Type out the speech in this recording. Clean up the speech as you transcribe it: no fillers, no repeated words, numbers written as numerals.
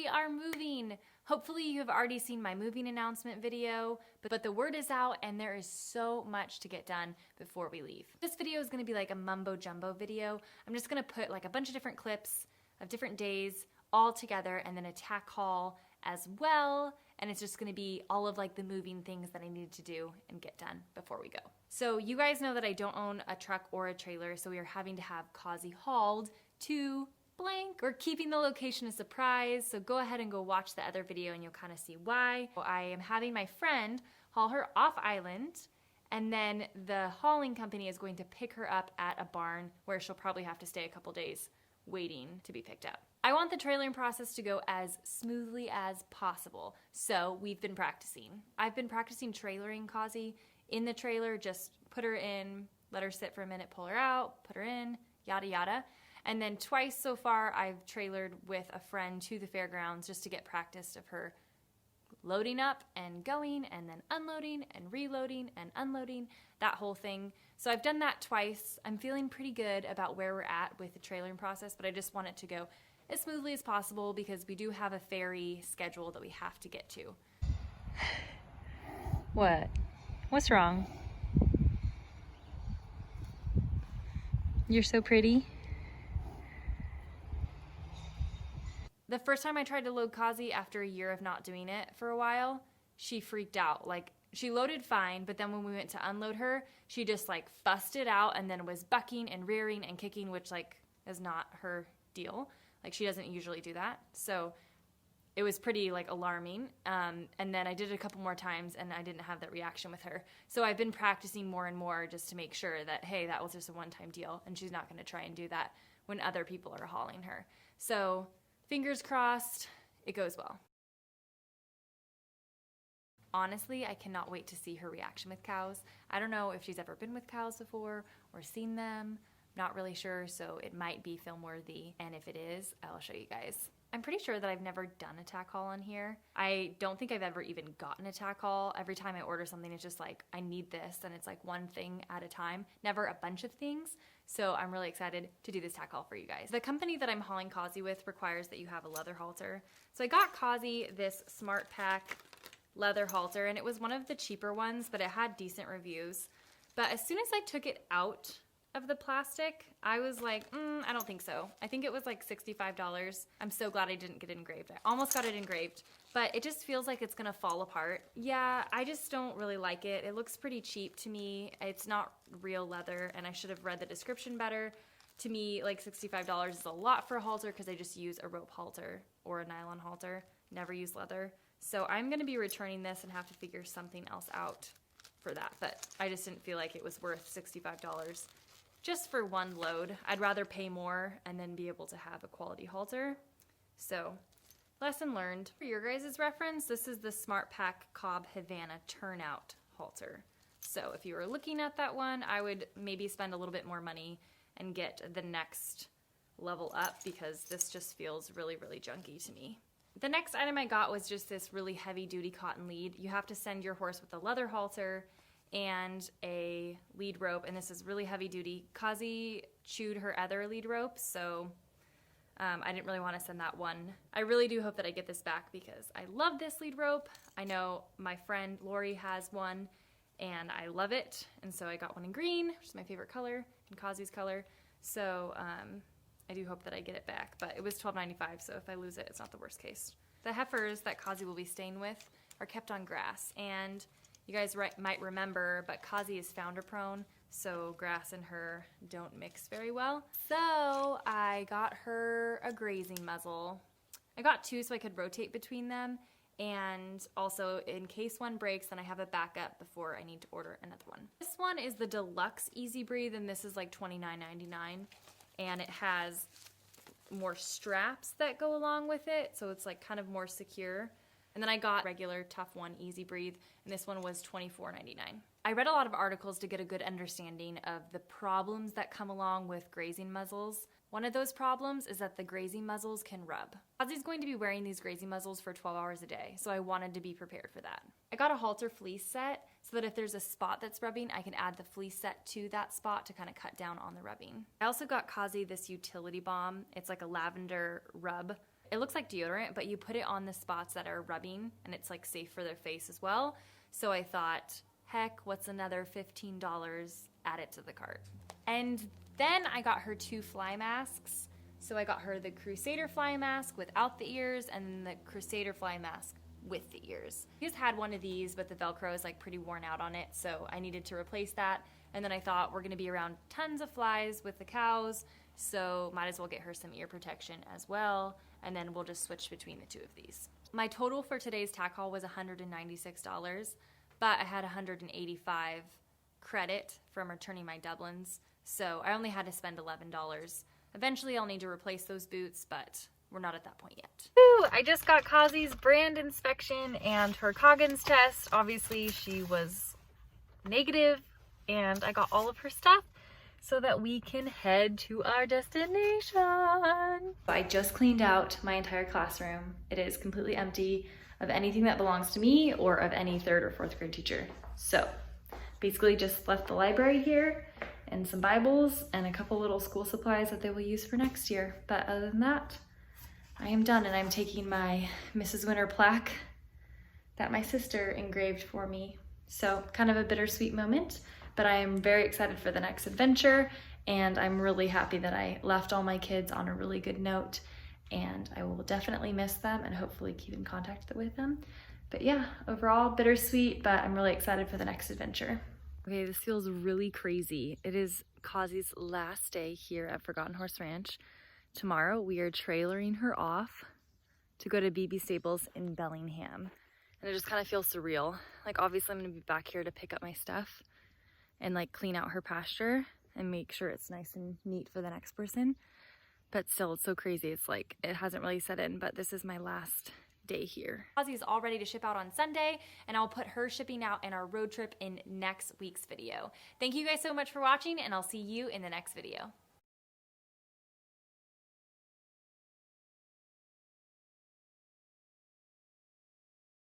are moving. Hopefully you have already seen my moving announcement video, but the word is out and there is so much to get done before we leave. This video is gonna be like a mumbo jumbo video. I'm just gonna put like a bunch of different clips of different days all together and then a tack haul as well. And it's just gonna be all of like the moving things that I needed to do and get done before we go. So you guys know that I don't own a truck or a trailer, so we are having to have Kazi hauled to blank. We're keeping the location a surprise, so go ahead and go watch the other video and you'll kind of see why. I am having my friend haul her off island, and then the hauling company is going to pick her up at a barn where she'll probably have to stay a couple days waiting to be picked up. I want the trailering process to go as smoothly as possible, so we've been practicing. I've been practicing trailering Kazi in the trailer, just put her in, let her sit for a minute, pull her out, put her in, yada yada. And then twice so far I've trailered with a friend to the fairgrounds just to get practice of her loading up and going and then unloading and reloading and unloading, that whole thing. So I've done that twice. I'm feeling pretty good about where we're at with the trailering process, but I just want it to go as smoothly as possible because we do have a ferry schedule that we have to get to. What? What's wrong? You're so pretty. The first time I tried to load Kazi after a year of not doing it for a while, she freaked out. Like, she loaded fine, but then when we went to unload her, she just like fussed it out and then was bucking and rearing and kicking, which like is not her deal. Like, she doesn't usually do that. So it was pretty like alarming. And then I did it a couple more times and I didn't have that reaction with her. So I've been practicing more and more just to make sure that, hey, that was just a one-time deal and she's not gonna try and do that when other people are hauling her. So fingers crossed, it goes well. Honestly, I cannot wait to see her reaction with cows. I don't know if she's ever been with cows before or seen them. Not really sure, so it might be film worthy. And if it is, I'll show you guys. I'm pretty sure that I've never done a tack haul on here. I don't think I've ever even gotten a tack haul. Every time I order something, it's just like, I need this, and it's like one thing at a time, never a bunch of things. So I'm really excited to do this tack haul for you guys. The company that I'm hauling Kazi with requires that you have a leather halter. So I got Kazi this SmartPak leather halter, and it was one of the cheaper ones, but it had decent reviews. But as soon as I took it out of the plastic, I was like, I don't think so. I think it was like $65. I'm so glad I didn't get it engraved. I almost got it engraved, but it just feels like it's gonna fall apart. Yeah, I just don't really like it. It looks pretty cheap to me. It's not real leather, and I should have read the description better. To me, like $65 is a lot for a halter because I just use a rope halter or a nylon halter, never use leather. So I'm gonna be returning this and have to figure something else out for that, but I just didn't feel like it was worth $65 just for one load. I'd rather pay more and then be able to have a quality halter. So, lesson learned. For your guys' reference, this is the SmartPak Cobb Havana turnout halter. So if you were looking at that one, I would maybe spend a little bit more money and get the next level up because this just feels really, really junky to me. The next item I got was just this really heavy duty cotton lead. You have to send your horse with a leather halter and a lead rope, and this is really heavy duty. Kazi chewed her other lead rope, so I didn't really want to send that one. I really do hope that I get this back because I love this lead rope. I know my friend Lori has one and I love it, and so I got one in green, which is my favorite color, and Kazi's color. So I do hope that I get it back, but it was $12.95, so if I lose it, it's not the worst case. The heifers that Kazi will be staying with are kept on grass, and you guys might remember, but Kazi is founder prone, so grass and her don't mix very well. So I got her a grazing muzzle. I got two so I could rotate between them, and also in case one breaks, then I have a backup before I need to order another one. This one is the Deluxe Easy Breathe, and this is like $29.99, and it has more straps that go along with it, so it's like kind of more secure. And then I got regular Tough One Easy Breathe, and this one was $24.99. I read a lot of articles to get a good understanding of the problems that come along with grazing muzzles. One of those problems is that the grazing muzzles can rub. Kazi's going to be wearing these grazing muzzles for 12 hours a day, so I wanted to be prepared for that. I got a halter fleece set so that if there's a spot that's rubbing, I can add the fleece set to that spot to kind of cut down on the rubbing. I also got Kazi this utility balm. It's like a lavender rub. It looks like deodorant, but you put it on the spots that are rubbing, and it's like safe for their face as well. So I thought, heck, what's another $15? Add it to the cart. And then I got her 2 fly masks. So I got her the Crusader fly mask without the ears and the Crusader fly mask with the ears. I just had one of these, but the Velcro is like pretty worn out on it, so I needed to replace that. And then I thought we're gonna be around tons of flies with the cows, so might as well get her some ear protection as well, and then we'll just switch between the 2 of these. My total for today's tack haul was $196, but I had $185 credit from returning my Dublins, so I only had to spend $11. Eventually I'll need to replace those boots, but we're not at that point yet. Woo! I just got Kazi's brand inspection and her Coggins test. Obviously she was negative, and I got all of her stuff so that we can head to our destination. I just cleaned out my entire classroom. It is completely empty of anything that belongs to me or of any 3rd or 4th grade teacher. So basically just left the library here and some Bibles and a couple little school supplies that they will use for next year. But other than that, I am done, and I'm taking my Mrs. Winter plaque that my sister engraved for me. So kind of a bittersweet moment, but I am very excited for the next adventure, and I'm really happy that I left all my kids on a really good note, and I will definitely miss them and hopefully keep in contact with them. But yeah, overall bittersweet, but I'm really excited for the next adventure. Okay, this feels really crazy. It is Kazi's last day here at Forgotten Horse Ranch. Tomorrow we are trailering her off to go to BB Stables in Bellingham. And it just kind of feels surreal. Like obviously I'm gonna be back here to pick up my stuff and like clean out her pasture and make sure it's nice and neat for the next person. But still, it's so crazy. It's like, it hasn't really set in, but this is my last day here. Kazi is all ready to ship out on Sunday, and I'll put her shipping out and our road trip in next week's video. Thank you guys so much for watching, and I'll see you in the next video.